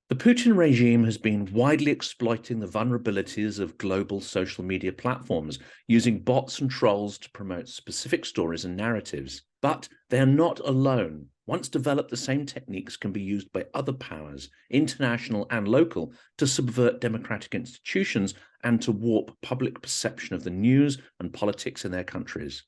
The Putin regime has been widely exploiting the vulnerabilities of global social media platforms, using bots and trolls to promote specific stories and narratives. But they are not alone. Once developed, the same techniques can be used by other powers, international and local, to subvert democratic institutions and to warp public perception of the news and politics in their countries.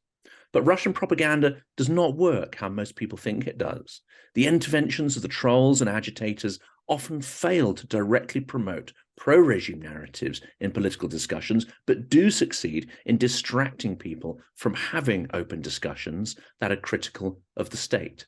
But Russian propaganda does not work how most people think it does. The interventions of the trolls and agitators often fail to directly promote pro-regime narratives in political discussions, but do succeed in distracting people from having open discussions that are critical of the state.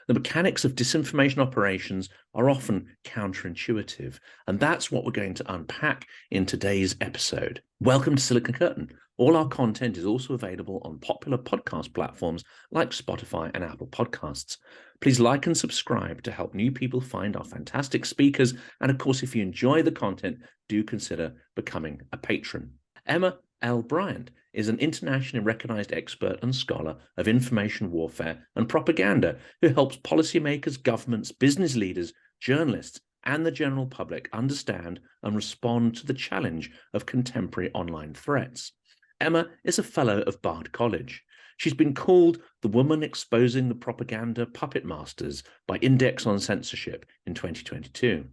The mechanics of disinformation operations are often counterintuitive, and that's what we're going to unpack in today's episode. Welcome to Silicon Curtain. All our content is also available on popular podcast platforms like Spotify and Apple Podcasts. Please like and subscribe to help new people find our fantastic speakers. And of course, if you enjoy the content, do consider becoming a patron. Emma L Briant is an internationally recognized expert and scholar of information warfare and propaganda who helps policymakers, governments, business leaders, journalists, and the general public understand and respond to the challenge of contemporary online threats. Emma is a fellow of Bard College. She's been called the woman exposing the propaganda puppet masters by Index on Censorship in 2022.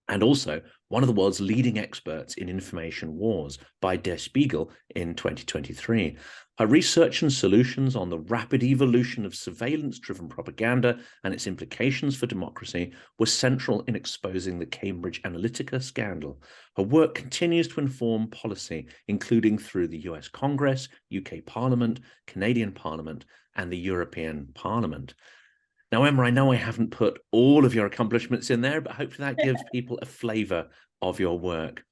And also one of the world's leading experts in information wars by Der Spiegel in 2023. Her research and solutions on the rapid evolution of surveillance-driven propaganda and its implications for democracy were central in exposing the Cambridge Analytica scandal. Her work continues to inform policy, including through the US Congress, UK Parliament, Canadian Parliament, and the European Parliament. Now, Emma, I know I haven't put all of your accomplishments in there, but hopefully that gives people a flavour of your work.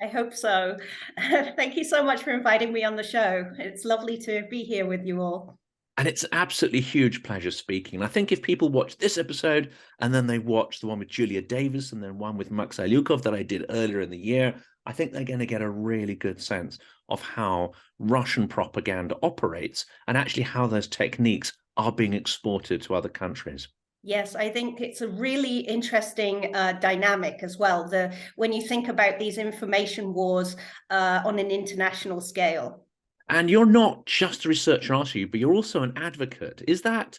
I hope so. Thank you so much for inviting me on the show. It's lovely to be here with you all. And it's an absolutely huge pleasure speaking. And I think if people watch this episode and then they watch the one with Julia Davis and then one with Max Alyukov that I did earlier in the year, I think they're going to get a really good sense of how Russian propaganda operates and actually how those techniques are being exported to other countries. Yes, I think it's a really interesting dynamic as well. When you think about these information wars on an international scale. And you're not just a researcher, are you? But you're also an advocate. Is that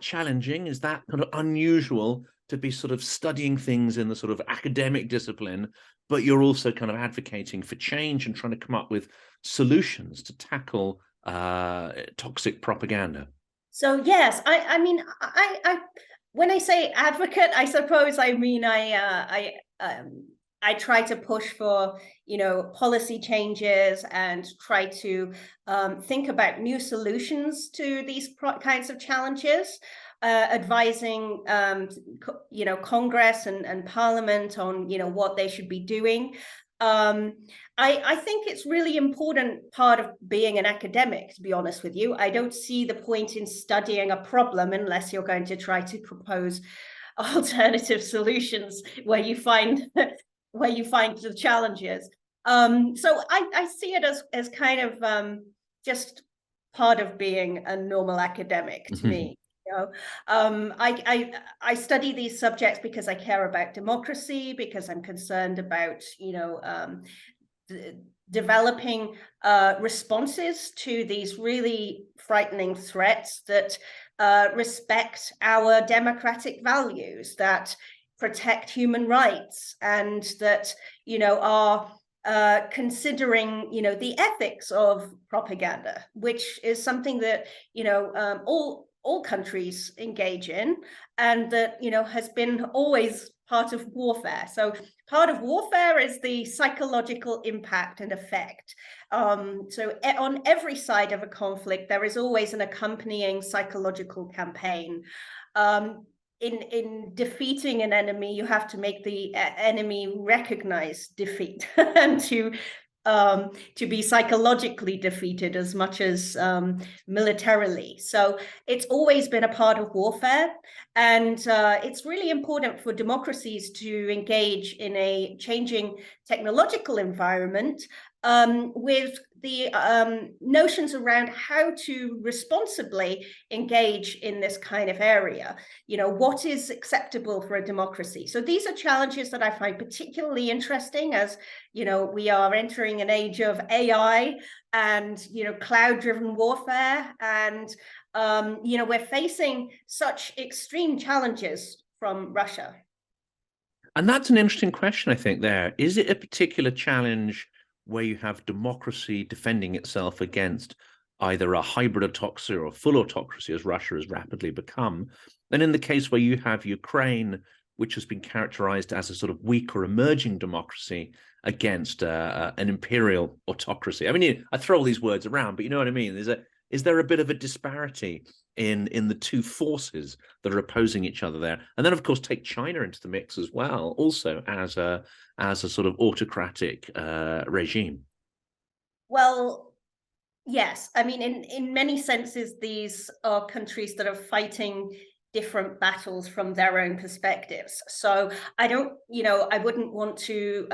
challenging? Is that kind of unusual to be sort of studying things in the sort of academic discipline, but you're also kind of advocating for change and trying to come up with solutions to tackle toxic propaganda? So yes, I mean, when I say advocate, I suppose I mean I try to push for, policy changes and try to think about new solutions to these kinds of challenges, advising Congress and Parliament on what they should be doing. I think it's really important part of being an academic, to be honest with you. I don't see the point in studying a problem unless you're going to try to propose alternative solutions where you find the challenges. So I see it as kind of just part of being a normal academic to me. I study these subjects because I care about democracy, because I'm concerned about developing responses to these really frightening threats that respect our democratic values, that protect human rights, and that are considering the ethics of propaganda, which is something that all countries engage in, and that has been always part of warfare. So part of warfare is the psychological impact and effect. So on every side of a conflict, there is always an accompanying psychological campaign. In defeating an enemy, you have to make the enemy recognize defeat and to be psychologically defeated as much as militarily. So it's always been a part of warfare. And it's really important for democracies to engage in a changing technological environment with the notions around how to responsibly engage in this kind of area. You know, what is acceptable for a democracy? So these are challenges that I find particularly interesting as, you know, we are entering an age of AI and, you know, cloud-driven warfare. And, you know, we're facing such extreme challenges from Russia. And that's an interesting question, I think, there. Is it a particular challenge where you have democracy defending itself against either a hybrid autocracy or a full autocracy, as Russia has rapidly become? And in the case where you have Ukraine, which has been characterized as a sort of weak or emerging democracy against an imperial autocracy. I mean, I throw all these words around, but you know what I mean? Is there a bit of a disparity in the two forces that are opposing each other there? And then, of course, take China into the mix as well, also as a sort of autocratic regime. Well, yes. I mean, in many senses, these are countries that are fighting different battles from their own perspectives. So I don't, you know, I wouldn't want to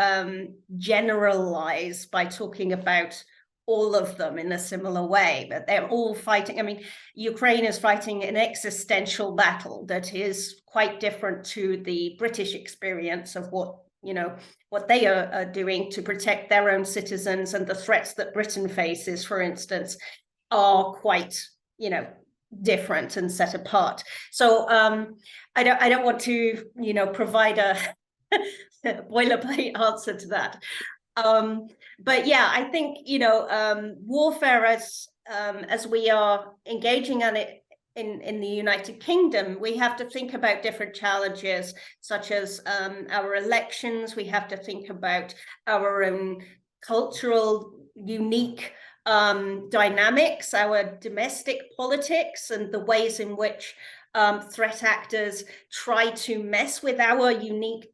generalize by talking about all of them in a similar way, but they're all fighting. I mean, Ukraine is fighting an existential battle that is quite different to the British experience of what, you know, what they are doing to protect their own citizens, and the threats that Britain faces, for instance, are quite, you know, different and set apart. So I don't want to, you know, provide a boilerplate answer to that. But yeah, I think, you know, warfare as we are engaging on it in the United Kingdom, we have to think about different challenges, such as our elections. We have to think about our own cultural unique dynamics, our domestic politics, and the ways in which threat actors try to mess with our unique,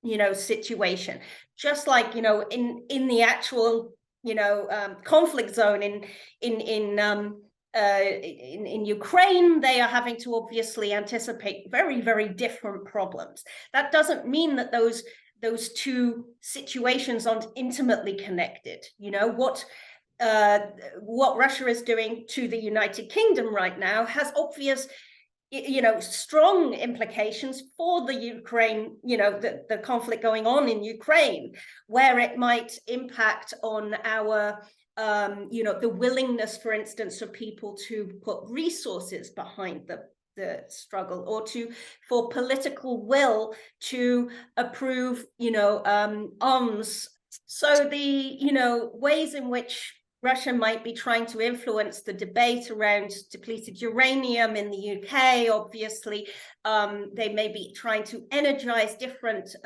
you know, situation. Just like, you know, in the actual, you know, conflict zone in Ukraine, they are having to obviously anticipate very, very different problems. That doesn't mean that those two situations aren't intimately connected. You know, what Russia is doing to the United Kingdom right now has obvious, you know, strong implications for the Ukraine, you know, the conflict going on in Ukraine, where it might impact on our, you know, the willingness, for instance, of people to put resources behind the struggle, or for political will to approve, you know, arms. So the, you know, ways in which Russia might be trying to influence the debate around depleted uranium in the UK. Obviously, they may be trying to energize different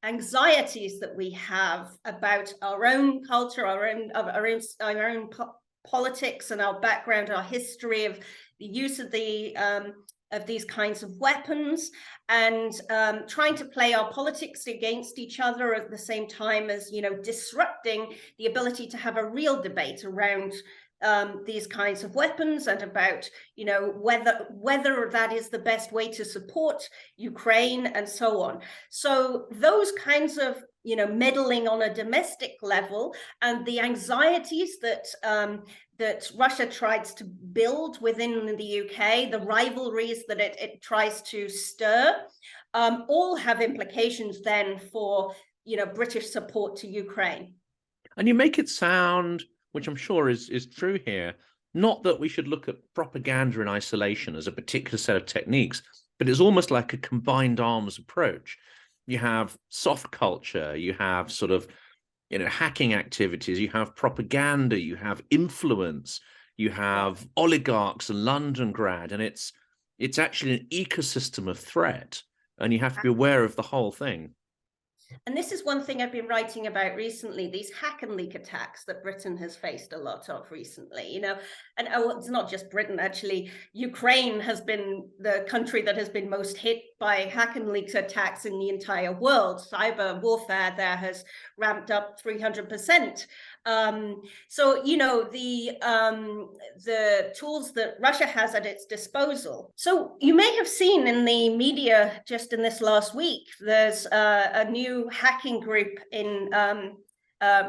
anxieties that we have about our own culture, our own politics, and our background, our history of the use of these kinds of weapons, and trying to play our politics against each other at the same time as, you know, disrupting the ability to have a real debate around these kinds of weapons, and about, you know, whether that is the best way to support Ukraine, and so on. So those kinds of, you know, meddling on a domestic level, and the anxieties that that Russia tries to build within the UK, the rivalries that it tries to stir, all have implications then for, you know, British support to Ukraine. And you make it sound, which I'm sure is true here, not that we should look at propaganda in isolation as a particular set of techniques, but it's almost like a combined arms approach. You have soft culture, you have sort of, you know, hacking activities, you have propaganda, you have influence, you have oligarchs and Londongrad, and it's actually an ecosystem of threat, and you have to be aware of the whole thing. And this is one thing I've been writing about recently, these hack and leak attacks that Britain has faced a lot of recently, you know, and it's not just Britain, actually. Ukraine has been the country that has been most hit by hack and leak attacks in the entire world. Cyber warfare there has ramped up 300%. So, you know, the tools that Russia has at its disposal. So you may have seen in the media just in this last week, there's a new hacking group in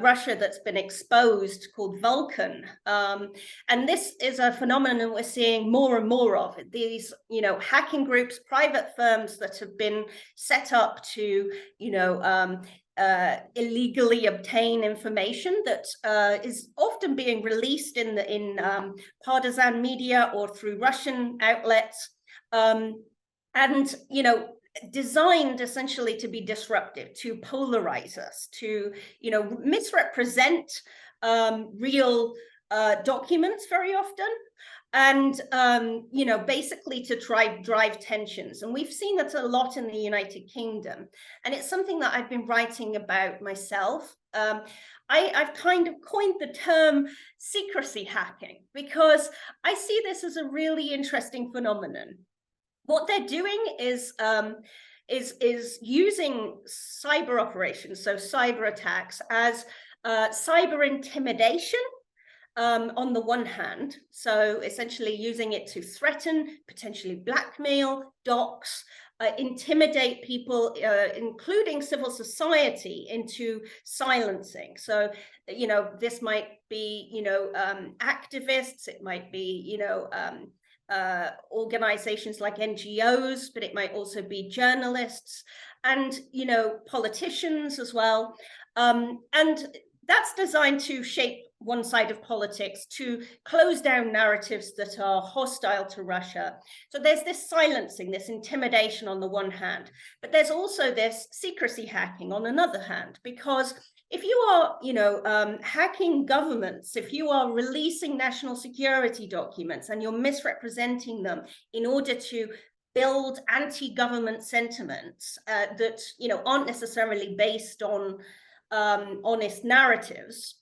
Russia that's been exposed called Vulcan. And this is a phenomenon we're seeing more and more of. These, you know, hacking groups, private firms that have been set up to, you know, illegally obtain information that is often being released in partisan media or through Russian outlets, and, you know, designed essentially to be disruptive, to polarize us, to, you know, misrepresent real documents very often, and you know, basically to try drive tensions. And we've seen that a lot in the United Kingdom, and it's something that I've been writing about myself. I've kind of coined the term secrecy hacking because I see this as a really interesting phenomenon. What they're doing is using cyber operations, so cyber attacks, as cyber intimidation on the one hand, so essentially using it to threaten, potentially blackmail, dox, intimidate people, including civil society, into silencing. So, you know, this might be, you know, activists, it might be, you know, organizations like NGOs, but it might also be journalists and, you know, politicians as well. And that's designed to shape one side of politics, to close down narratives that are hostile to Russia. So there's this silencing, this intimidation on the one hand, but there's also this secrecy hacking on another hand, because if you are, you know, hacking governments, if you are releasing national security documents and you're misrepresenting them in order to build anti-government sentiments that, you know, aren't necessarily based on honest narratives,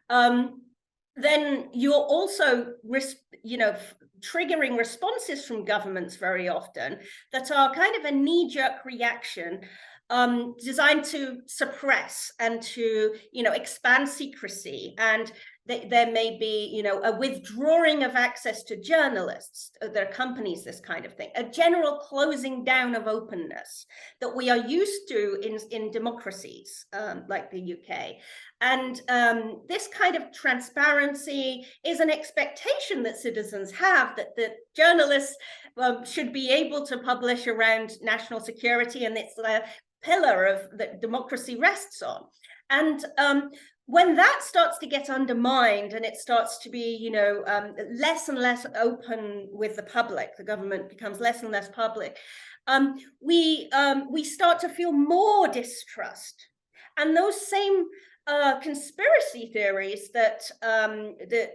then you're also, you know, triggering responses from governments very often that are kind of a knee-jerk reaction, designed to suppress and to, you know, expand secrecy. And there may be, you know, a withdrawing of access to journalists that accompanies this kind of thing, a general closing down of openness that we are used to in democracies like the UK. And this kind of transparency is an expectation that citizens have, that journalists should be able to publish around national security, and it's the pillar of that democracy rests on. And when that starts to get undermined and it starts to be, you know, less and less open with the public, the government becomes less and less public, we start to feel more distrust. And those same conspiracy theories that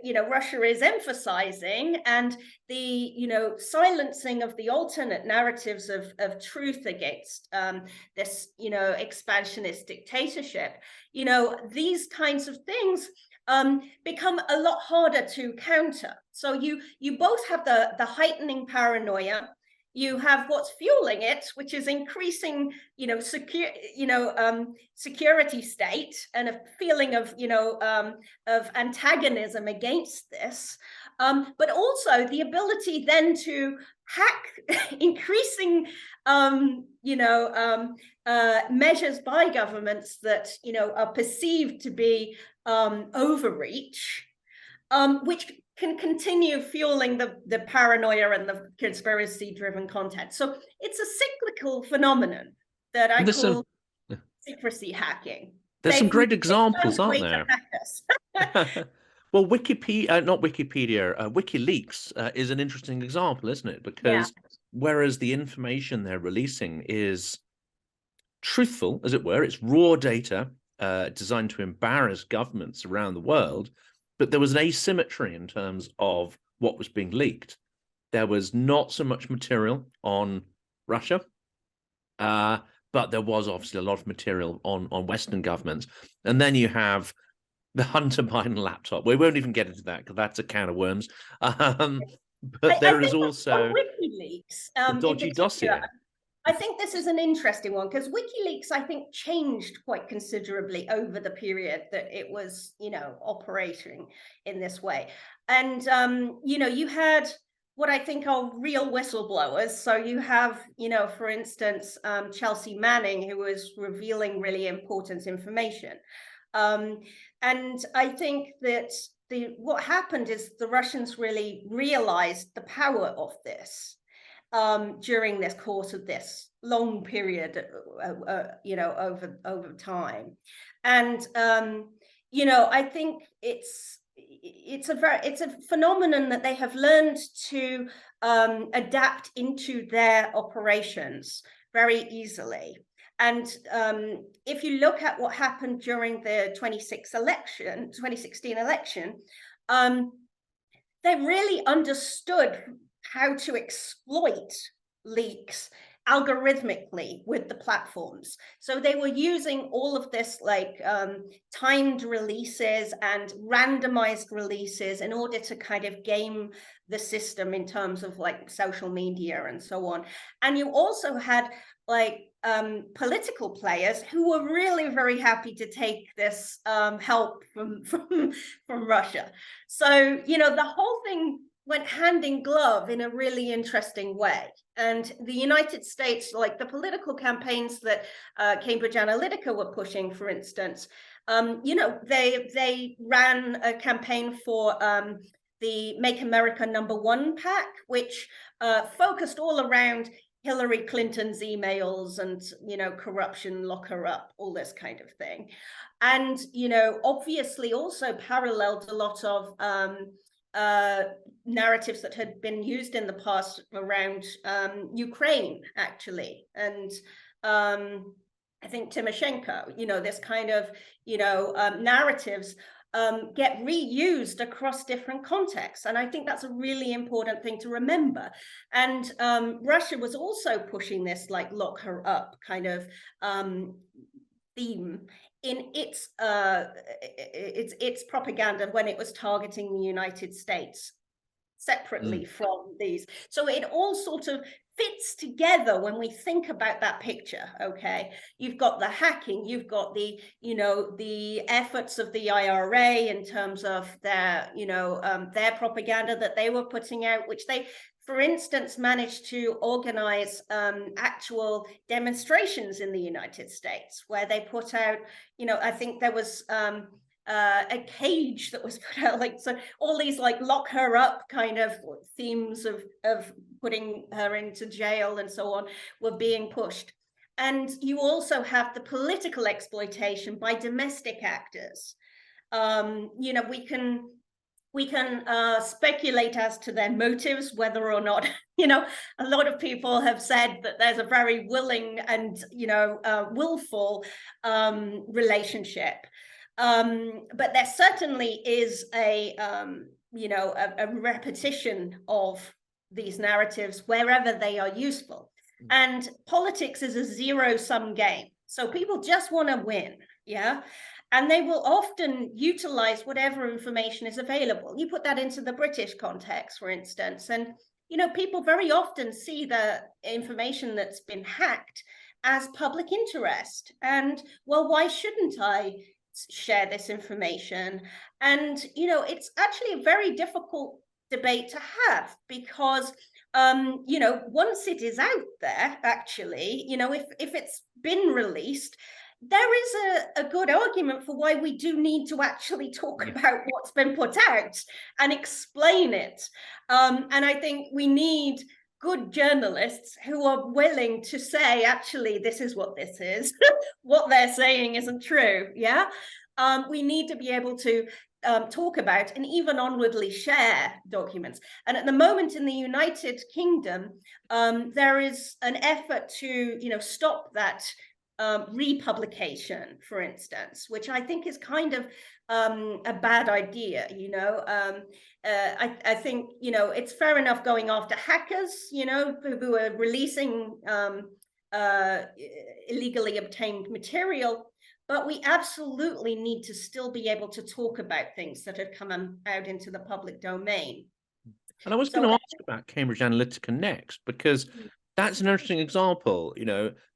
you know, Russia is emphasizing, and the, you know, silencing of the alternate narratives of truth against this, you know, expansionist dictatorship, you know, these kinds of things become a lot harder to counter. So you both have the heightening paranoia. You have what's fueling it, which is increasing, you know, security state and a feeling of, you know, of antagonism against this, but also the ability then to hack increasing, you know, measures by governments that, you know, are perceived to be overreach, which can continue fueling the paranoia and the conspiracy-driven content. So it's a cyclical phenomenon that I call secrecy hacking. There's some great examples, aren't there? Well, Wikipedia, not Wikipedia, WikiLeaks is an interesting example, isn't it? Because whereas the information they're releasing is truthful, as it were, it's raw data designed to embarrass governments around the world, but there was an asymmetry in terms of what was being leaked. There was not so much material on Russia, but there was obviously a lot of material on Western governments. And then you have the Hunter Biden laptop. We won't even get into that because that's a can of worms. But there is also WikiLeaks, the dodgy dossier. I think this is an interesting one, because WikiLeaks, I think, changed quite considerably over the period that it was, operating in this way. And, you had what I think are real whistleblowers. So you have, for instance, Chelsea Manning, who was revealing really important information. And I think that what happened is the Russians really realized the power of this. During this course of this long period, over time, and I think it's a phenomenon that they have learned to adapt into their operations very easily. And if you look at what happened during the 2016 election, they really understood how to exploit leaks algorithmically with the platforms. So they were using all of this timed releases and randomized releases in order to kind of game the system in terms of social media and so on. And you also had political players who were really very happy to take this help from Russia. So, the whole thing went hand in glove in a really interesting way. And the United States, the political campaigns that Cambridge Analytica were pushing, for instance, they ran a campaign for the Make America #1 PAC, which focused all around Hillary Clinton's emails and, corruption, lock her up, all this kind of thing. And, obviously also paralleled a lot of narratives that had been used in the past around Ukraine, actually. And I think Tymoshenko, this kind of, narratives get reused across different contexts. And I think that's a really important thing to remember. And Russia was also pushing this lock her up kind of theme in its propaganda when it was targeting the United States separately from these. So it all sort of fits together when we think about that picture. Okay, you've got the hacking, you've got the the efforts of the IRA in terms of their their propaganda that they were putting out, which they, for instance, managed to organize actual demonstrations in the United States, where they put out, I think there was a cage that was put out, so all these lock her up kind of themes of putting her into jail and so on were being pushed. And you also have the political exploitation by domestic actors. We can speculate as to their motives, whether or not, a lot of people have said that there's a very willing and, willful relationship. But there certainly is a repetition of these narratives wherever they are useful. And politics is a zero-sum game. So people just want to win, yeah? And they will often utilize whatever information is available. You put that into the British context, for instance, and people very often see the information that's been hacked as public interest. And, well, why shouldn't I share this information? And, it's actually a very difficult debate to have, because, once it is out there, actually, if it's been released, there is a good argument for why we do need to actually talk about what's been put out and explain it. And I think we need good journalists who are willing to say, actually, this is what this is. What they're saying isn't true. Yeah. We need to be able to talk about and even onwardly share documents. And at the moment in the United Kingdom, there is an effort to, stop that republication, for instance, which I think is kind of a bad idea. I think, it's fair enough going after hackers, who are releasing illegally obtained material, but we absolutely need to still be able to talk about things that have come out into the public domain. And I was going to ask about Cambridge Analytica next, because That's an interesting example.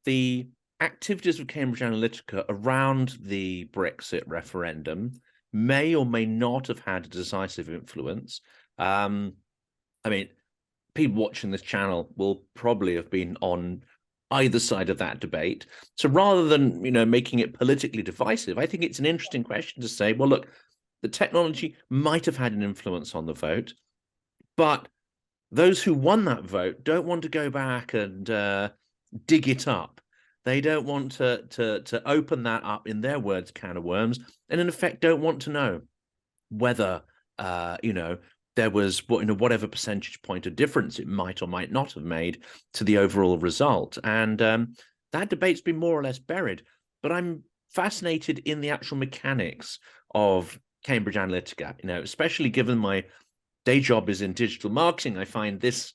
The activities of Cambridge Analytica around the Brexit referendum may or may not have had a decisive influence. I mean, people watching this channel will probably have been on either side of that debate. So rather than, making it politically divisive, I think it's an interesting question to say, well, look, the technology might have had an influence on the vote, but those who won that vote don't want to go back and dig it up. They don't want to open that up, in their words, can of worms, and in effect don't want to know whether there was whatever percentage point of difference it might or might not have made to the overall result. And that debate's been more or less buried. But I'm fascinated in the actual mechanics of Cambridge Analytica, especially given my day job is in digital marketing. I find this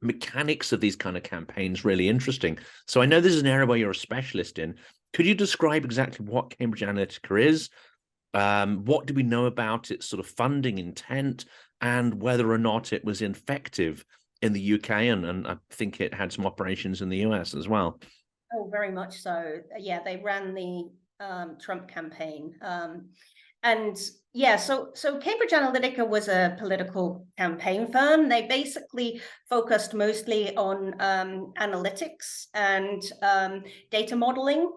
mechanics of these kind of campaigns really interesting. So I know this is an area where you're a specialist in. Could you describe exactly what Cambridge Analytica is? What do we know about its sort of funding intent, and whether or not it was effective in the UK? And I think it had some operations in the US as well. Oh, very much so. Yeah, they ran the Trump campaign. And yeah, so Cambridge Analytica was a political campaign firm. They basically focused mostly on analytics and data modeling,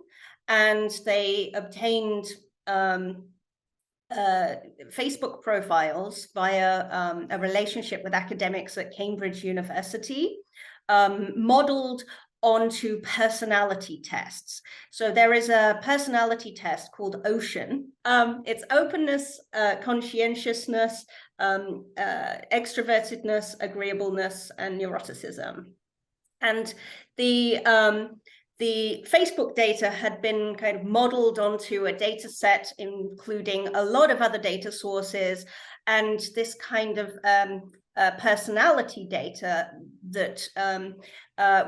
and they obtained Facebook profiles via a relationship with academics at Cambridge University, modeled onto personality tests. So there is a personality test called Ocean. It's openness, conscientiousness, extrovertedness, agreeableness, and neuroticism. And the Facebook data had been kind of modeled onto a data set, including a lot of other data sources, and this kind of personality data that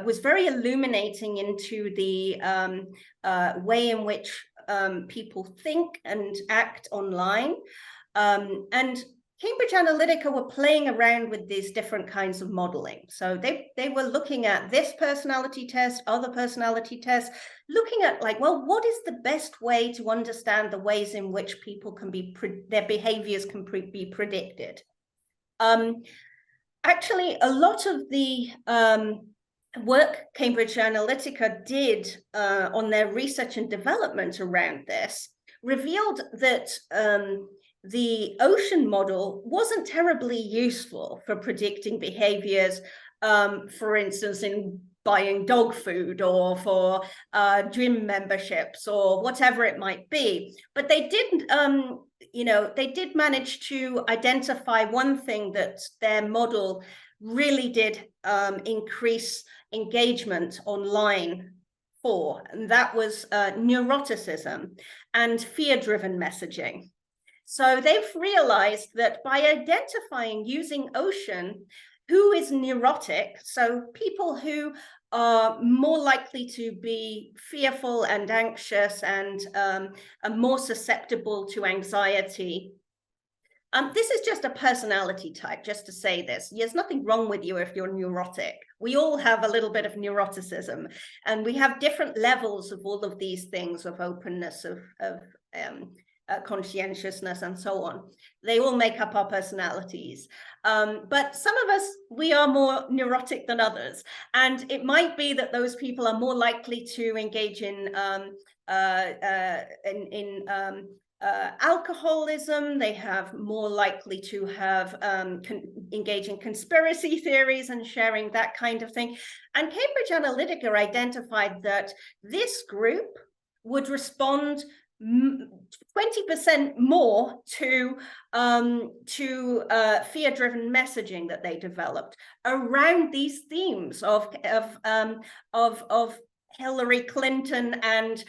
was very illuminating into the way in which people think and act online. And Cambridge Analytica were playing around with these different kinds of modeling. So they were looking at this personality test, other personality tests, looking at like, well, what is the best way to understand the ways in which people can be, their behaviors can be predicted. Actually, a lot of the work Cambridge Analytica did on their research and development around this revealed that the Ocean model wasn't terribly useful for predicting behaviors, for instance, in buying dog food or for gym memberships or whatever it might be. But they did, they did manage to identify one thing that their model really did increase engagement online for, and that was neuroticism and fear-driven messaging. So they've realized that by identifying, using Ocean, who is neurotic, so people who are more likely to be fearful and anxious and are more susceptible to anxiety. This is just a personality type, just to say this. There's nothing wrong with you if you're neurotic. We all have a little bit of neuroticism, and we have different levels of all of these things, of openness, of conscientiousness, and so on. They all make up our personalities. But some of us, we are more neurotic than others. And it might be that those people are more likely to engage in alcoholism. They have more likely to have engage in conspiracy theories and sharing that kind of thing. And Cambridge Analytica identified that this group would respond 20% more to fear-driven messaging that they developed around these themes of Hillary Clinton and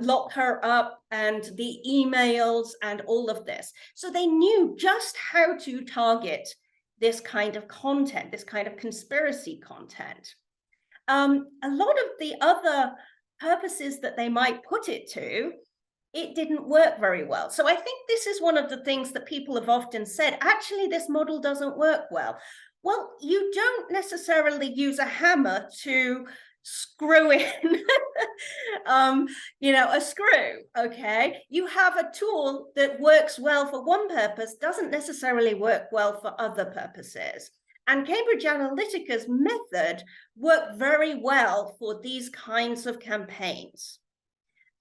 lock her up and the emails and all of this. So they knew just how to target this kind of content, this kind of conspiracy content. A lot of the other purposes that they might put it to, it didn't work very well. So I think this is one of the things that people have often said, actually, this model doesn't work well. Well, you don't necessarily use a hammer to screw in a screw. Okay, you have a tool that works well for one purpose, doesn't necessarily work well for other purposes. And Cambridge Analytica's method worked very well for these kinds of campaigns.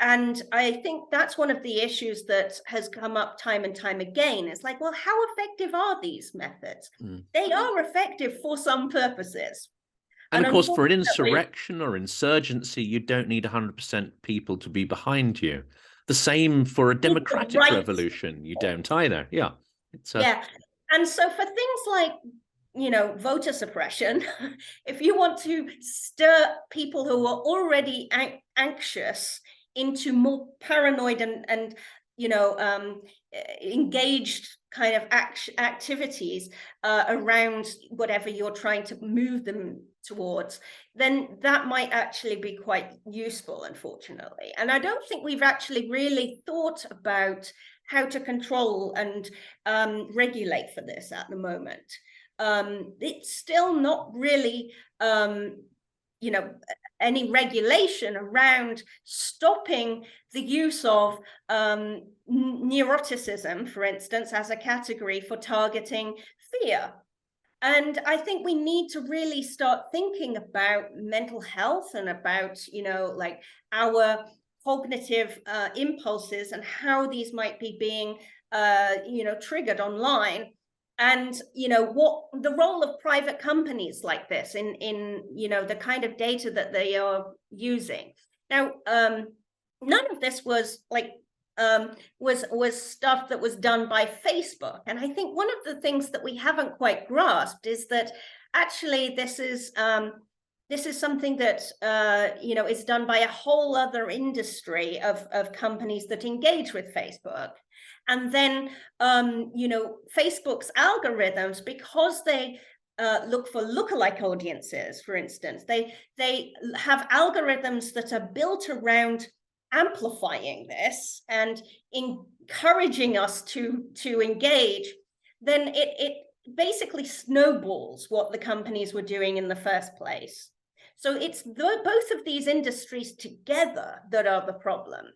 And I think that's one of the issues that has come up time and time again. It's like, well, how effective are these methods? They are effective for some purposes. And of course, for an insurrection or insurgency, you don't need 100% people to be behind you. The same for a democratic revolution, you don't either. Yeah. Yeah. And so for things like, voter suppression, if you want to stir people who are already anxious into more paranoid and engaged kind of activities around whatever you're trying to move them towards, then that might actually be quite useful, unfortunately. And I don't think we've actually really thought about how to control and regulate for this at the moment. It's still not really any regulation around stopping the use of neuroticism, for instance, as a category for targeting fear. And I think we need to really start thinking about mental health and about, like our cognitive impulses and how these might be being, triggered online. And what the role of private companies like this in the kind of data that they are using. Now, none of this was like was stuff that was done by Facebook. And I think one of the things that we haven't quite grasped is that actually this is something that is done by a whole other industry of companies that engage with Facebook. And then, Facebook's algorithms, because they look for lookalike audiences, for instance, they have algorithms that are built around amplifying this and encouraging us to engage. Then it basically snowballs what the companies were doing in the first place. So it's both of these industries together that are the problem.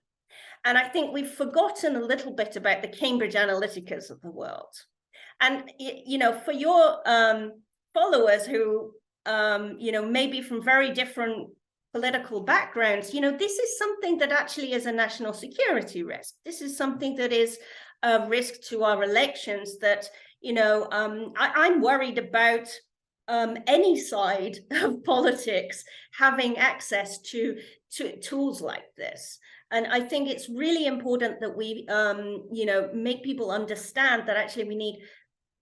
And I think we've forgotten a little bit about the Cambridge Analyticas of the world. And, for your followers who, maybe from very different political backgrounds, this is something that actually is a national security risk. This is something that is a risk to our elections that, I'm worried about any side of politics having access to tools like this. And I think it's really important that we, make people understand that actually we need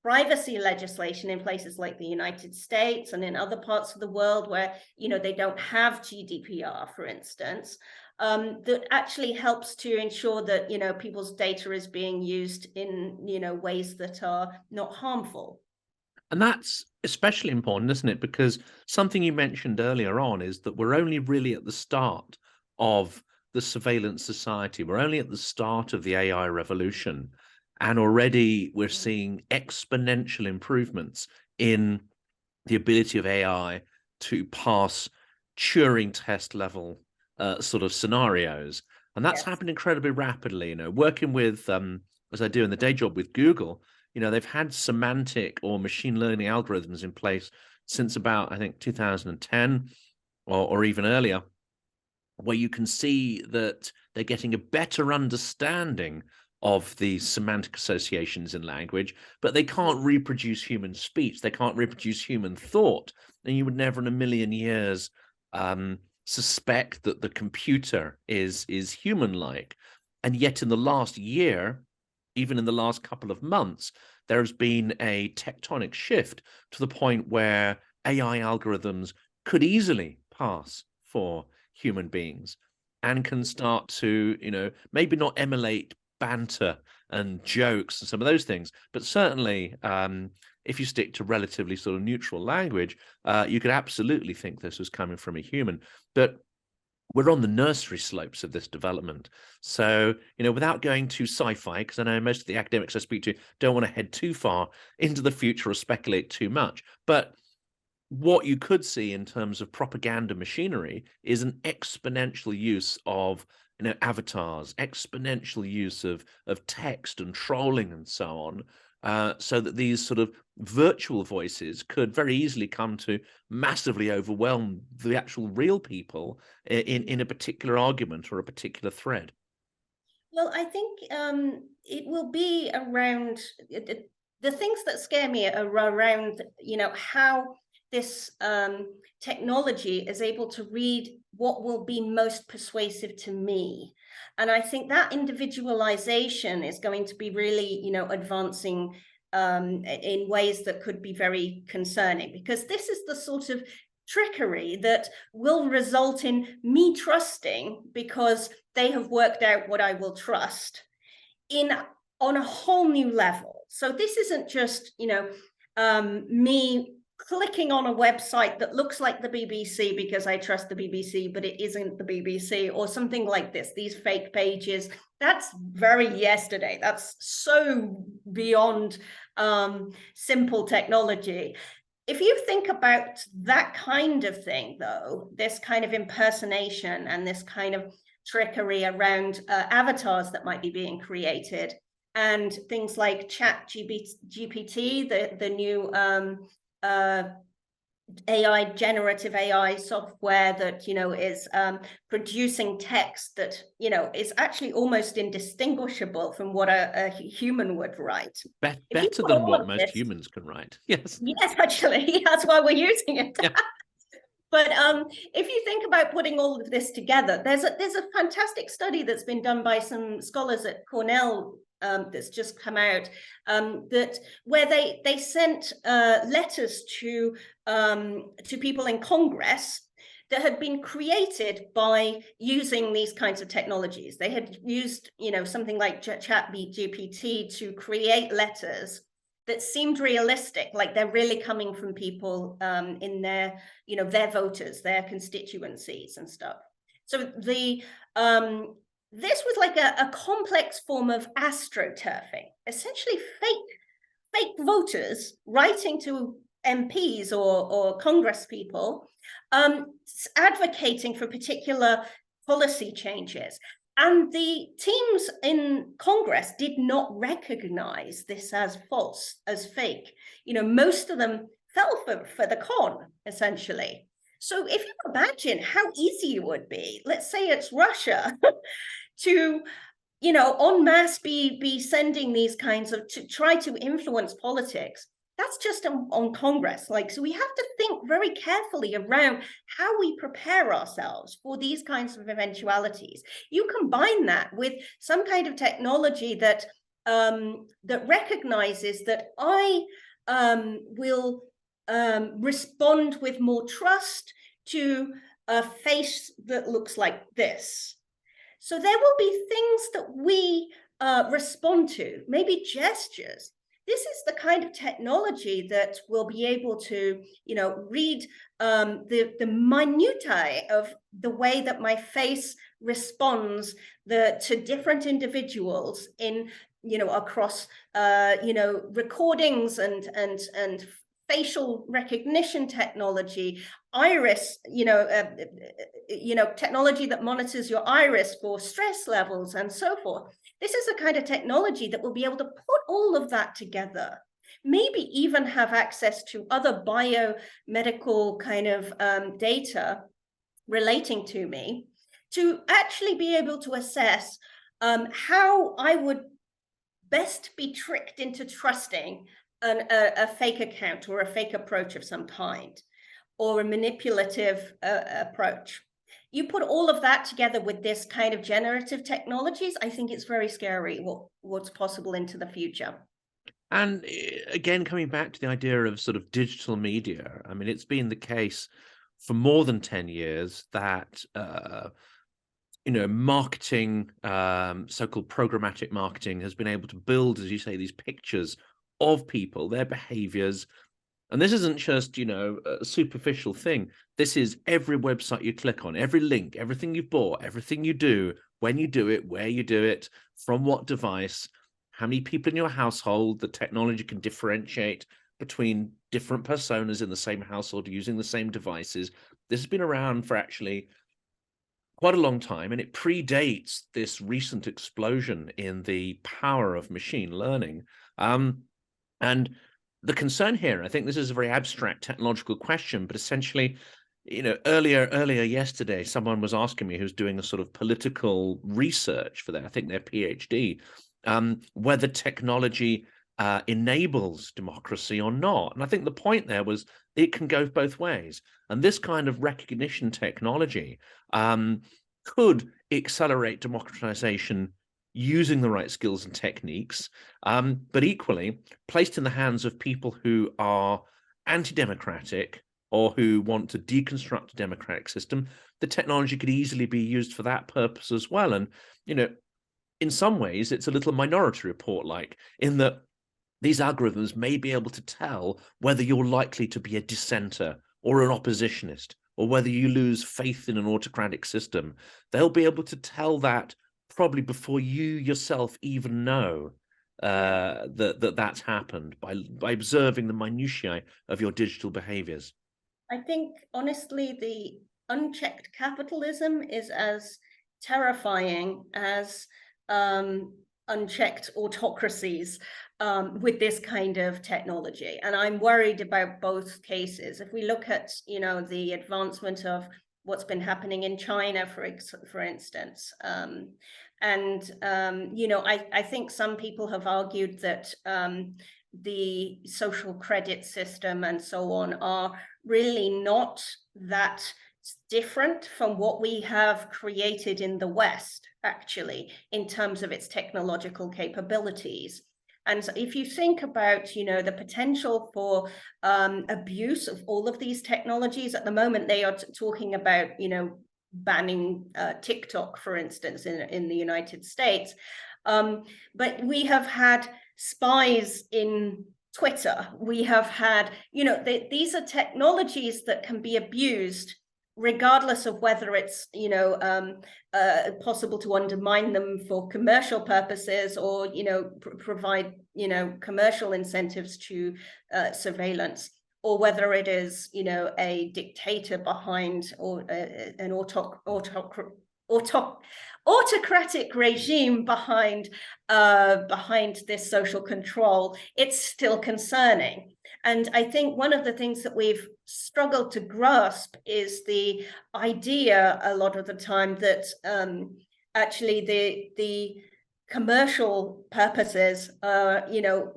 privacy legislation in places like the United States and in other parts of the world where, they don't have GDPR, for instance, that actually helps to ensure that, people's data is being used in, ways that are not harmful. And that's especially important, isn't it? Because something you mentioned earlier on is that we're only really at the start of the surveillance society. We're only at the start of the AI revolution. And already we're seeing exponential improvements in the ability of AI to pass Turing test level sort of scenarios. And that's happened incredibly rapidly. Working with, as I do in the day job with Google, they've had semantic or machine learning algorithms in place since about, I think, 2010 or even earlier, where you can see that they're getting a better understanding of the semantic associations in language, but they can't reproduce human speech. They can't reproduce human thought. And you would never in a million years suspect that the computer is human-like. And yet in the last year, even in the last couple of months, there's been a tectonic shift to the point where AI algorithms could easily pass for human beings and can start to, maybe not emulate banter and jokes and some of those things, but certainly if you stick to relatively sort of neutral language, you could absolutely think this was coming from a human. But we're on the nursery slopes of this development. So, without going too sci-fi, because I know most of the academics I speak to don't want to head too far into the future or speculate too much. But what you could see in terms of propaganda machinery is an exponential use of avatars, exponential use of text and trolling and so on, so that these sort of virtual voices could very easily come to massively overwhelm the actual real people in a particular argument or a particular thread. Well, I think it will be around the things that scare me are around, how this technology is able to read what will be most persuasive to me. And I think that individualization is going to be really, advancing in ways that could be very concerning, because this is the sort of trickery that will result in me trusting, because they have worked out what I will trust on a whole new level. So this isn't just, me clicking on a website that looks like the BBC because I trust the BBC, but it isn't the BBC, or something like this, these fake pages. That's very yesterday. That's so beyond simple technology. If you think about that kind of thing, though, this kind of impersonation and this kind of trickery around avatars that might be being created, and things like GPT, the new AI, generative AI software that is producing text that is actually almost indistinguishable from what a human would write. Better than what most humans can write. Yes. Yes, actually, that's why we're using it. Yeah. But if you think about putting all of this together, there's a fantastic study that's been done by some scholars at Cornell that's just come out, where they sent letters to people in Congress that had been created by using these kinds of technologies. They had used, something like ChatGPT to create letters that seemed realistic, like they're really coming from people in their, their voters, their constituencies and stuff. So this was like a complex form of astroturfing, essentially fake voters writing to MPs or Congress people, advocating for particular policy changes. And the teams in Congress did not recognize this as false, as fake. Most of them fell for the con, essentially. So if you imagine how easy it would be, let's say it's Russia, to en masse be sending these kinds of, to try to influence politics. That's just on Congress. So we have to think very carefully around how we prepare ourselves for these kinds of eventualities. You combine that with some kind of technology that that recognizes that I will respond with more trust to a face that looks like this. So there will be things that we respond to, maybe gestures. This is the kind of technology that will be able to, read the minutiae of the way that my face responds to different individuals in, across, recordings and facial recognition technology, iris, technology that monitors your iris for stress levels and so forth. This is the kind of technology that will be able to put all of that together, maybe even have access to other biomedical kind of data relating to me, to actually be able to assess how I would best be tricked into trusting a fake account or a fake approach of some kind, or a manipulative approach. You put all of that together with this kind of generative technologies, I think it's very scary what's possible into the future. And again, coming back to the idea of sort of digital media, I mean, it's been the case for more than 10 years that marketing, so-called programmatic marketing, has been able to build, as you say, these pictures of people, their behaviors, And this isn't just, a superficial thing. This is every website you click on, every link, everything you've bought, everything you do, when you do it, where you do it, from what device, how many people in your household. The technology can differentiate between different personas in the same household using the same devices. This has been around for actually quite a long time, and it predates this recent explosion in the power of machine learning. And the concern here, I think this is a very abstract technological question, but essentially, earlier yesterday, someone was asking me, who's doing a sort of political research for I think their PhD, whether technology enables democracy or not. And I think the point there was it can go both ways. And this kind of recognition technology could accelerate democratization using the right skills and techniques, but equally placed in the hands of people who are anti-democratic or who want to deconstruct a democratic system, the technology could easily be used for that purpose as well. And, in some ways, it's a little Minority Report like, in that these algorithms may be able to tell whether you're likely to be a dissenter or an oppositionist, or whether you lose faith in an autocratic system. They'll be able to tell that probably before you yourself even know that's happened, by observing the minutiae of your digital behaviors. I think, honestly, the unchecked capitalism is as terrifying as unchecked autocracies with this kind of technology. And I'm worried about both cases. If we look at, the advancement of what's been happening in China, for instance, I think some people have argued that the social credit system and so on are really not that different from what we have created in the West, actually, in terms of its technological capabilities. And so if you think about, the potential for abuse of all of these technologies, at the moment they are talking about, banning TikTok, for instance, in the United States. But we have had spies in Twitter. We have had, these are technologies that can be abused regardless of whether it's, possible to undermine them for commercial purposes or, provide, commercial incentives to surveillance, or whether it is, a dictator behind, or an autocratic regime behind this social control. It's still concerning. And I think one of the things that we've struggled to grasp is the idea a lot of the time that actually the commercial purposes are,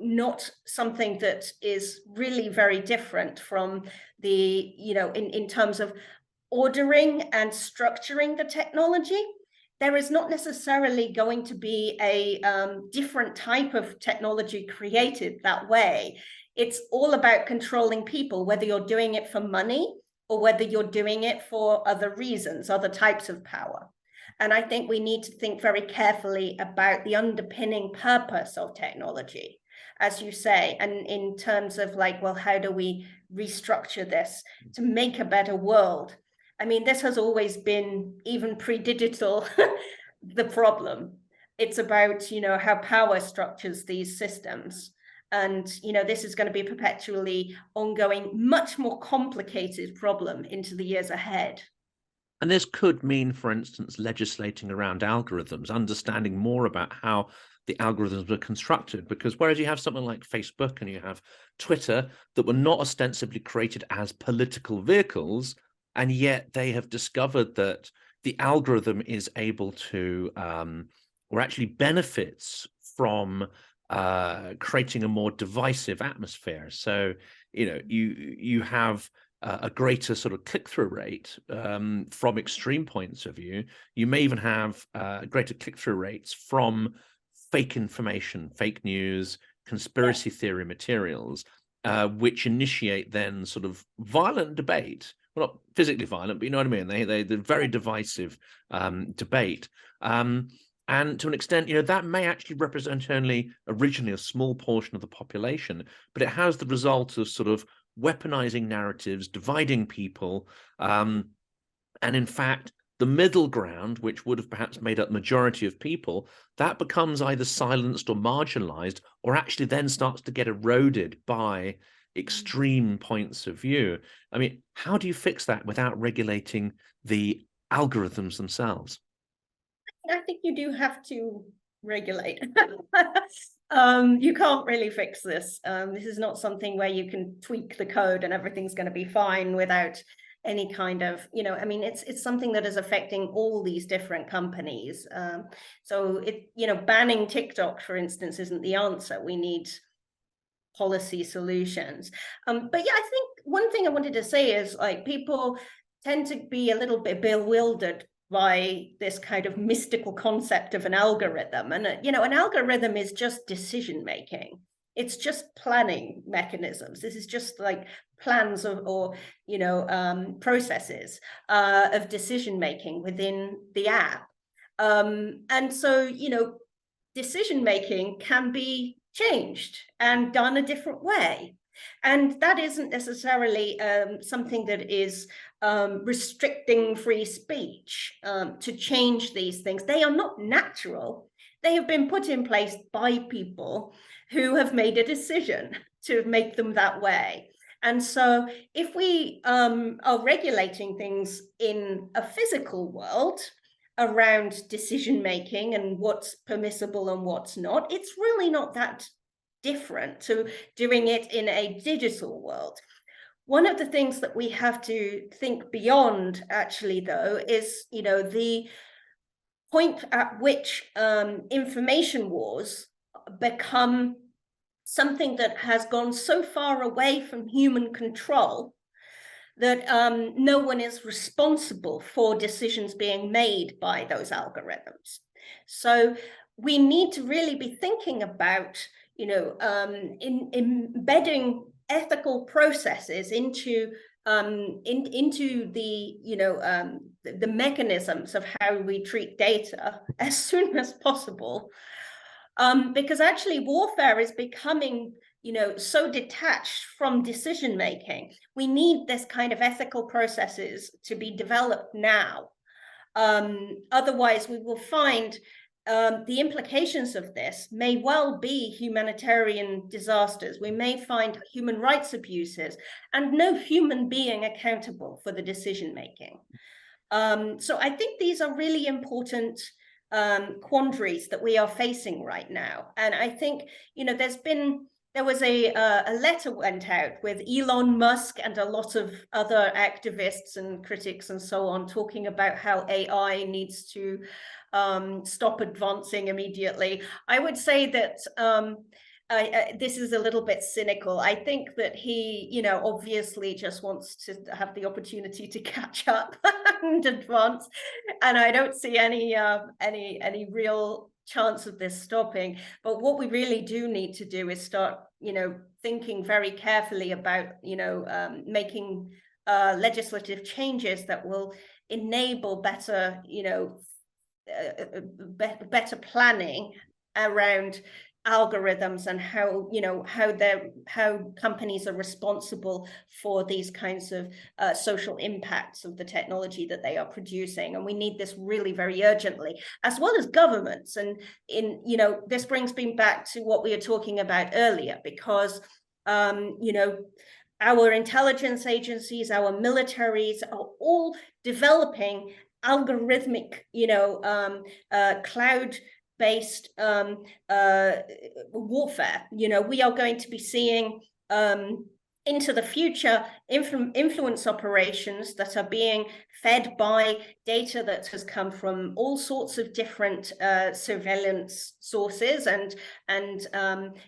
not something that is really very different from the, in terms of ordering and structuring the technology. There is not necessarily going to be a different type of technology created that way. It's all about controlling people, whether you're doing it for money or whether you're doing it for other reasons, other types of power. And I think we need to think very carefully about the underpinning purpose of technology, as you say, and in terms of how do we restructure this to make a better world? I mean, this has always been, even pre-digital, the problem. It's about, how power structures these systems. And, this is going to be a perpetually ongoing, much more complicated problem into the years ahead. And this could mean, for instance, legislating around algorithms, understanding more about how the algorithms were constructed, because whereas you have something like Facebook and you have Twitter that were not ostensibly created as political vehicles, and yet they have discovered that the algorithm is able to, or actually benefits from creating a more divisive atmosphere. So, you have a greater sort of click-through rate from extreme points of view. You may even have greater click-through rates from fake information, fake news, conspiracy theory materials, which initiate then sort of violent debate. Well, not physically violent, but you know what I mean? They're very divisive debate. And to an extent, that may actually represent only originally a small portion of the population, but it has the result of sort of weaponizing narratives, dividing people, and in fact, the middle ground, which would have perhaps made up majority of people, that becomes either silenced or marginalized, or actually then starts to get eroded by extreme points of view. I mean, how do you fix that without regulating the algorithms themselves? I think you do have to regulate. You can't really fix this. This is not something where you can tweak the code and everything's going to be fine without any kind of, I mean, it's something that is affecting all these different companies. So banning TikTok, for instance, isn't the answer. We need policy solutions. But yeah, I think one thing I wanted to say is, like, people tend to be a little bit bewildered by this kind of mystical concept of an algorithm. And, an algorithm is just decision making. It's just planning mechanisms. This is just like plans or processes of decision making within the app. And so, decision making can be changed and done a different way. And that isn't necessarily something that is restricting free speech to change these things. They are not natural. They have been put in place by people who have made a decision to make them that way. And so if we are regulating things in a physical world around decision making and what's permissible and what's not, it's really not that different to doing it in a digital world. One of the things that we have to think beyond, actually, though, is the point at which information wars become something that has gone so far away from human control that no one is responsible for decisions being made by those algorithms. So we need to really be thinking about, embedding ethical processes into the mechanisms of how we treat data as soon as possible, because actually warfare is becoming so detached from decision making. We need this kind of ethical processes to be developed now. Otherwise, we will find the implications of this may well be humanitarian disasters. We may find human rights abuses and no human being accountable for the decision making. So I think these are really important quandaries that we are facing right now. And I think, there was a letter went out with Elon Musk and a lot of other activists and critics and so on, talking about how AI needs to stop advancing immediately. I would say that this is a little bit cynical. I think that he, obviously just wants to have the opportunity to catch up and advance, and I don't see any real chance of this stopping. But what we really do need to do is start, thinking very carefully about, making legislative changes that will enable better, better planning around algorithms and how companies are responsible for these kinds of social impacts of the technology that they are producing. And we need this really very urgently, as well as governments. And this brings me back to what we were talking about earlier, because our intelligence agencies, our militaries are all developing algorithmic, cloud-based warfare. We are going to be seeing into the future influence operations that are being fed by data that has come from all sorts of different surveillance sources and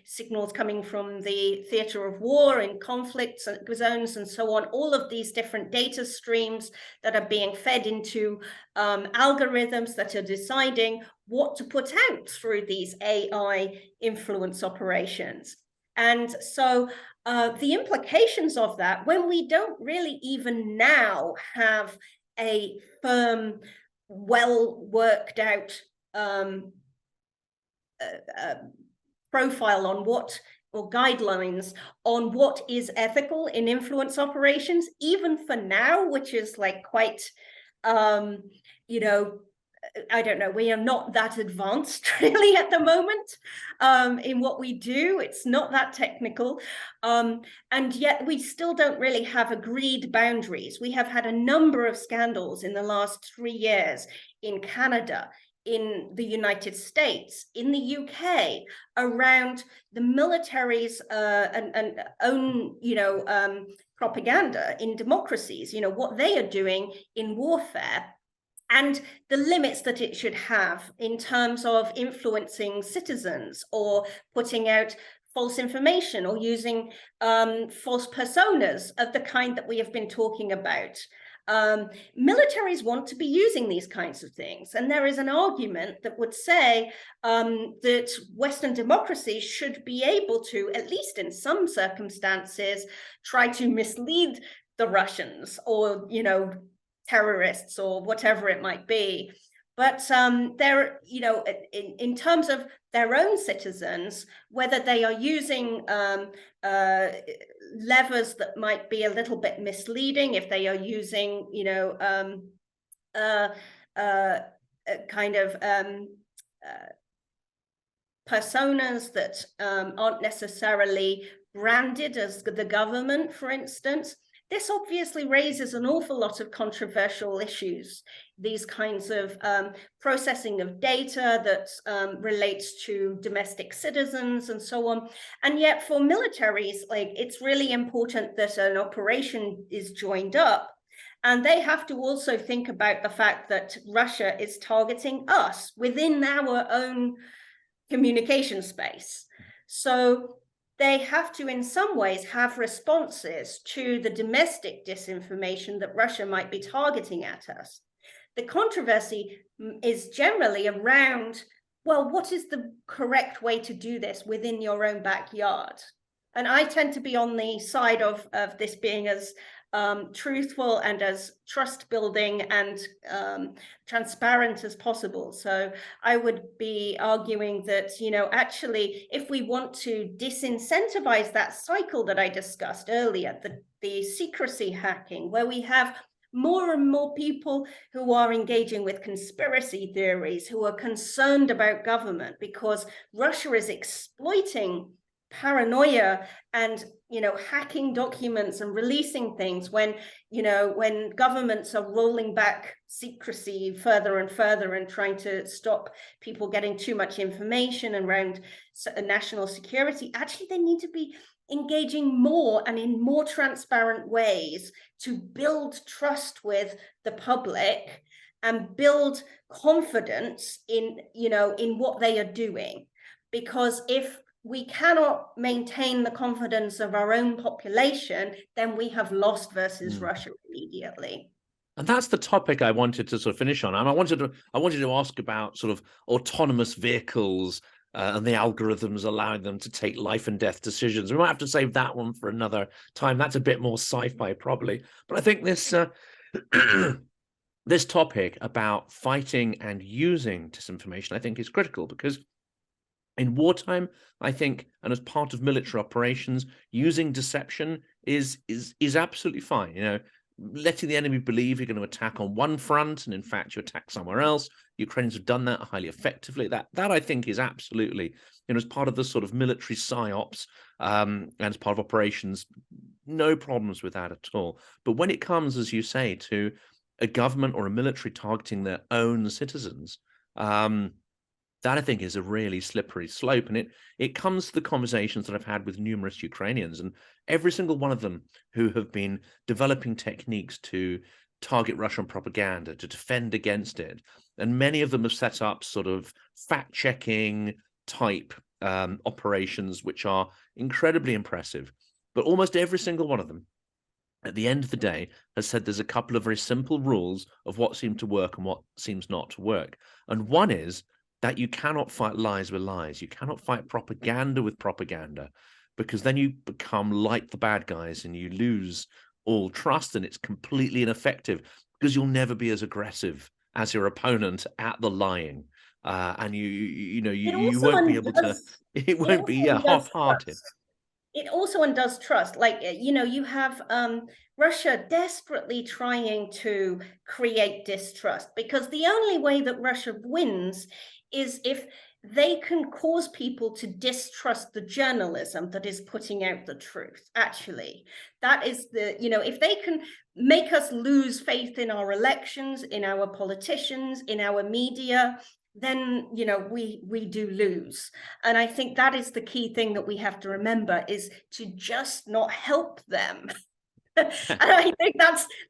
signals coming from the theater of war and conflicts zones and so on. All of these different data streams that are being fed into algorithms that are deciding what to put out through these AI influence operations. And so the implications of that, when we don't really even now have a firm, well worked out profile on what or guidelines on what is ethical in influence operations, even for now, which is like quite, you know, I don't know, we are not that advanced really at the moment in what we do. It's not that technical. And yet we still don't really have agreed boundaries. We have had a number of scandals in the last 3 years in Canada, in the United States, in the UK, around the military's and own, propaganda in democracies, what they are doing in warfare, and the limits that it should have in terms of influencing citizens or putting out false information or using false personas of the kind that we have been talking about. Militaries want to be using these kinds of things. And there is an argument that would say that Western democracies should be able to, at least in some circumstances, try to mislead the Russians or, terrorists or whatever it might be. But they're, in terms of their own citizens, whether they are using levers that might be a little bit misleading, if they are using, kind of personas that aren't necessarily branded as the government, for instance. This obviously raises an awful lot of controversial issues, these kinds of processing of data that relates to domestic citizens and so on. And yet for militaries, it's really important that an operation is joined up. And they have to also think about the fact that Russia is targeting us within our own communication space. So they have to, in some ways, have responses to the domestic disinformation that Russia might be targeting at us. The controversy is generally around, well, what is the correct way to do this within your own backyard? And I tend to be on the side of this being as truthful and as trust building and transparent as possible. So I would be arguing that, actually, if we want to disincentivize that cycle that I discussed earlier, the secrecy hacking, where we have more and more people who are engaging with conspiracy theories, who are concerned about government because Russia is exploiting paranoia and hacking documents and releasing things when governments are rolling back secrecy further and further and trying to stop people getting too much information around national security. Actually, they need to be engaging more and in more transparent ways to build trust with the public and build confidence in what they are doing. Because if we cannot maintain the confidence of our own population, then we have lost versus Russia immediately. And that's the topic I wanted to sort of finish on. And I wanted to ask about sort of autonomous vehicles and the algorithms allowing them to take life and death decisions. We might have to save that one for another time. That's a bit more sci-fi probably. But I think this this topic about fighting and using disinformation, I think, is critical because in wartime, I think, and as part of military operations, using deception is absolutely fine. Letting the enemy believe you're going to attack on one front and in fact you attack somewhere else. Ukrainians have done that highly effectively. That I think is absolutely, as part of the sort of military psyops and as part of operations, no problems with that at all. But when it comes, as you say, to a government or a military targeting their own citizens, that I think is a really slippery slope. And it comes to the conversations that I've had with numerous Ukrainians, and every single one of them who have been developing techniques to target Russian propaganda, to defend against it. And many of them have set up sort of fact-checking type operations, which are incredibly impressive. But almost every single one of them, at the end of the day, has said there's a couple of very simple rules of what seems to work and what seems not to work. And one is that you cannot fight lies with lies. You cannot fight propaganda with propaganda, because then you become like the bad guys and you lose all trust, and it's completely ineffective because you'll never be as aggressive as your opponent at the lying. And you won't be able to, it won't be half-hearted. it also undoes trust. Like, you have Russia desperately trying to create distrust, because the only way that Russia wins is if they can cause people to distrust the journalism that is putting out the truth. Actually, that is if they can make us lose faith in our elections, in our politicians, in our media, then we do lose. And I think that is the key thing that we have to remember, is to just not help them. And I think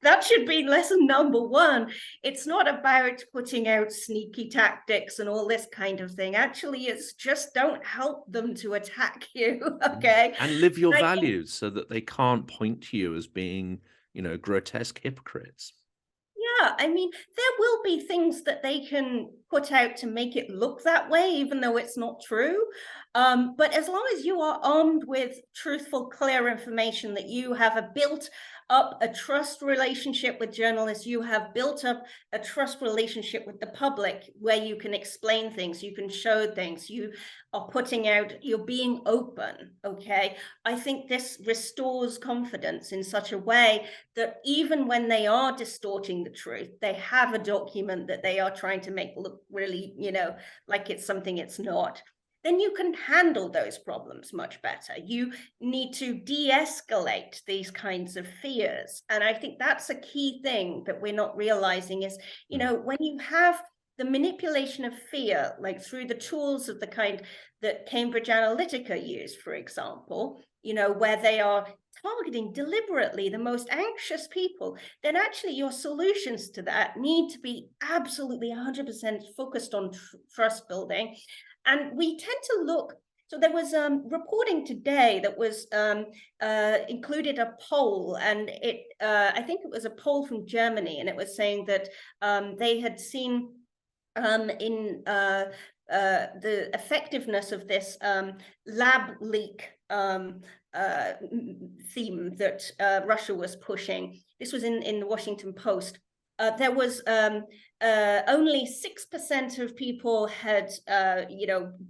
that should be lesson number one. It's not about putting out sneaky tactics and all this kind of thing. Actually, it's just don't help them to attack you. Okay. And live your values so that they can't point to you as being, grotesque hypocrites. Yeah, I mean, there will be things that they can put out to make it look that way, even though it's not true. But as long as you are armed with truthful, clear information, that you have built up a trust relationship with journalists, you have built up a trust relationship with the public, where you can explain things, you can show things, you are putting out, you're being open, okay? I think this restores confidence in such a way that even when they are distorting the truth, they have a document that they are trying to make look really, like it's something it's not. Then you can handle those problems much better. You need to de-escalate these kinds of fears. And I think that's a key thing that we're not realizing is, when you have the manipulation of fear, like through the tools of the kind that Cambridge Analytica used, for example, where they are targeting deliberately the most anxious people, then actually your solutions to that need to be absolutely 100% focused on trust building. And we tend to look, so there was reporting today that was included a poll, and I think it was a poll from Germany, and it was saying that they had seen in the effectiveness of this lab leak theme that Russia was pushing. This was in the Washington Post. There was only 6% of people had,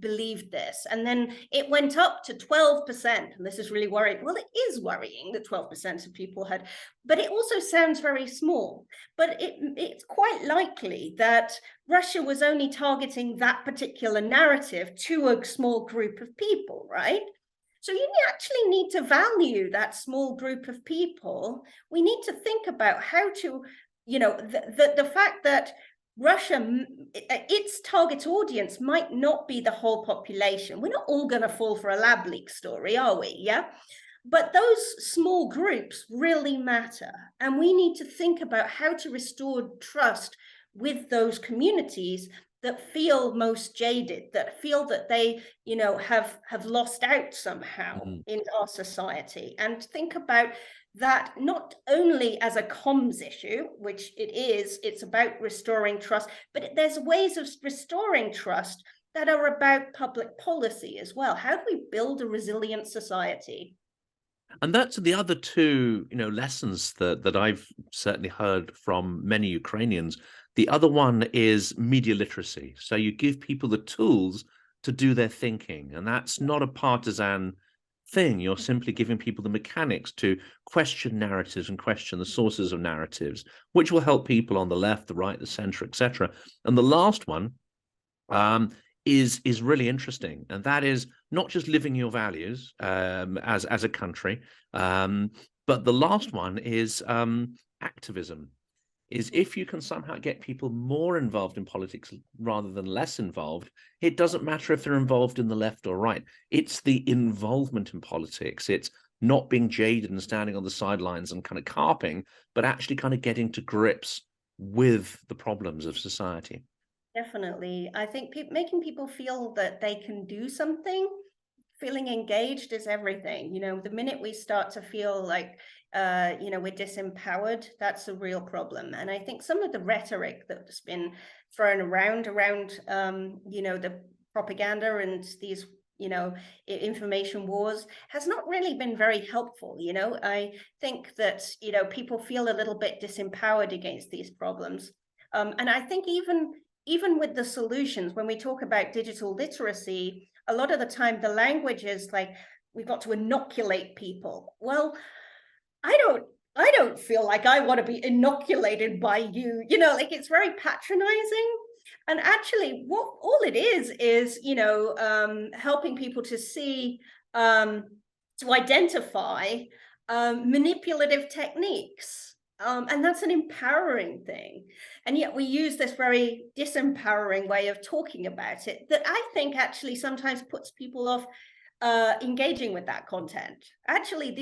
believed this. And then it went up to 12%. And this is really worrying. Well, it is worrying that 12% of people had, but it also sounds very small. But it's quite likely that Russia was only targeting that particular narrative to a small group of people, right? So you actually need to value that small group of people. We need to think about how to, the fact that Russia, its target audience might not be the whole population. We're not all going to fall for a lab leak story, are we? Yeah. But those small groups really matter. And we need to think about how to restore trust with those communities that feel most jaded, that feel that they, have lost out somehow in our society, and think about that not only as a comms issue, which it is, it's about restoring trust, but there's ways of restoring trust that are about public policy as well. How do we build a resilient society? And that's the other two, lessons that I've certainly heard from many Ukrainians. The other one is media literacy. So you give people the tools to do their thinking, and that's not a partisan thing. You're simply giving people the mechanics to question narratives and question the sources of narratives, which will help people on the left, the right, the center, etc. And the last one is really interesting, and that is not just living your values as a country, but the last one is activism. Is if you can somehow get people more involved in politics rather than less involved, it doesn't matter if they're involved in the left or right. It's the involvement in politics. It's not being jaded and standing on the sidelines and kind of carping, but actually kind of getting to grips with the problems of society. Definitely. I think making people feel that they can do something, feeling engaged is everything. The minute we start to feel like, we're disempowered, that's a real problem. And I think some of the rhetoric that's been thrown around, the propaganda and these, information wars has not really been very helpful. I think that, people feel a little bit disempowered against these problems. And I think even with the solutions, when we talk about digital literacy, a lot of the time the language is like, inoculate people. Well, I don't feel like I want to be inoculated by you. You know, like, it's very patronizing. And actually, what all it is, you know, helping people to see, to identify manipulative techniques. And that's an empowering thing. And yet we use this very disempowering way of talking about it that I think actually sometimes puts people off engaging with that content. Actually,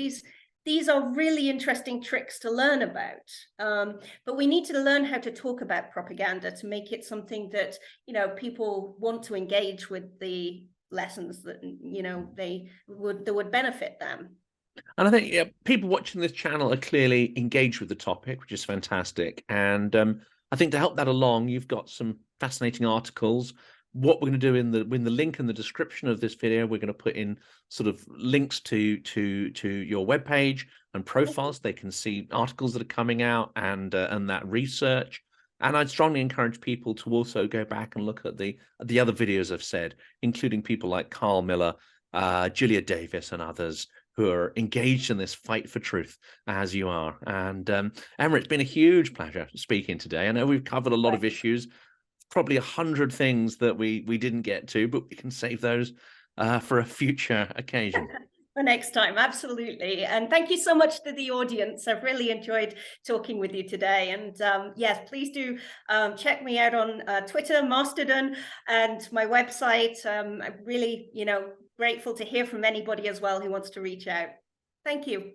these are really interesting tricks to learn about. But we need to learn how to talk about propaganda to make it something that, you know, people want to engage with the lessons that, you know, that would benefit them. And I think people watching this channel are clearly engaged with the topic, which is fantastic. And I think to help that along, you've got some fascinating articles. What we're going to do in the link in the description of this video, we're going to put in sort of links to your webpage and profiles. They can see articles that are coming out and that research. And I'd strongly encourage people to also go back and look at the other videos I've said, including people like Carl Miller, Julia Davis, and others who are engaged in this fight for truth, as you are. And Emma, it's been a huge pleasure speaking today. I know we've covered a lot of issues, probably 100 things that we didn't get to, but we can save those for a future occasion. For next time, absolutely. And thank you so much to the audience. I've really enjoyed talking with you today. And yes, please do check me out on Twitter, Mastodon, and my website. I'm really, you know, grateful to hear from anybody as well who wants to reach out. Thank you.